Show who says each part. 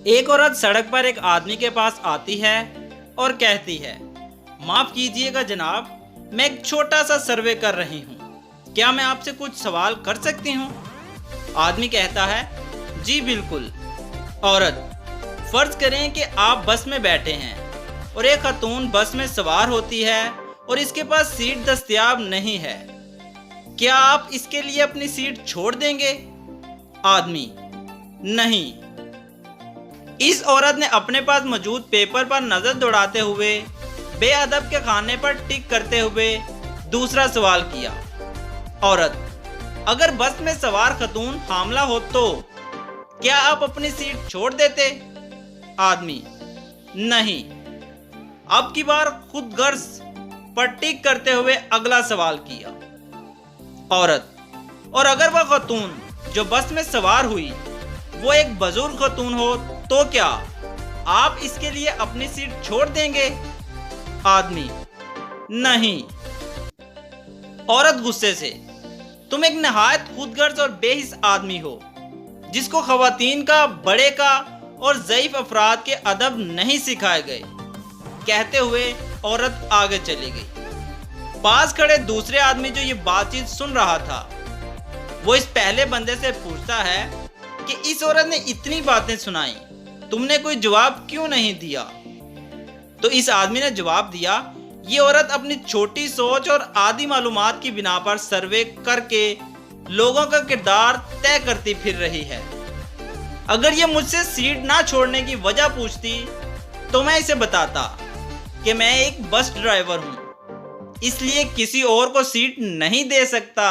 Speaker 1: एक औरत सड़क पर एक आदमी के पास आती है और कहती है, माफ कीजिएगा जनाब, मैं एक छोटा सा सर्वे कर रही हूँ, क्या मैं आपसे कुछ सवाल कर सकती हूँ? आदमी कहता है, जी बिल्कुल। औरत, फर्ज करें कि आप बस में बैठे हैं और एक खातून बस में सवार होती है और इसके पास सीट दस्तयाब नहीं है, क्या आप इसके लिए अपनी सीट छोड़ देंगे? आदमी, नहीं। इस औरत ने अपने पास मौजूद पेपर पर नजर दौड़ाते हुए बेअदब के खाने पर टिक करते हुए दूसरा सवाल किया। औरत, अगर बस में सवार खातून हामला हो तो क्या आप अपनी सीट छोड़ देते? आदमी, नहीं। अब की बार खुद गर्ज पर टिक करते हुए अगला सवाल किया। औरत, और अगर वह खातून जो बस में सवार हुई वो एक बुजुर्ग खातून हो तो क्या आप इसके लिए अपनी सीट छोड़ देंगे? आदमी, नहीं। औरत गुस्से से, तुम एक नहायत खुदगर्ज और बेहिस आदमी हो जिसको खवातीन का, बड़े का और ज़ईफ अफराद के अदब नहीं सिखाए गए, कहते हुए औरत आगे चली गई। पास खड़े दूसरे आदमी जो ये बातचीत सुन रहा था वो इस पहले बंदे से पूछता है कि इस औरत ने इतनी बातें सुनाई, तुमने कोई जवाब क्यों नहीं दिया? तो इस आदमी ने जवाब दिया, ये औरत अपनी छोटी सोच और आधी मालूमात की बिना पर सर्वे करके लोगों का किरदार तय करती फिर रही है। अगर ये मुझसे सीट ना छोड़ने की वजह पूछती तो मैं इसे बताता कि मैं एक बस ड्राइवर हूं, इसलिए किसी और को सीट नहीं दे सकता।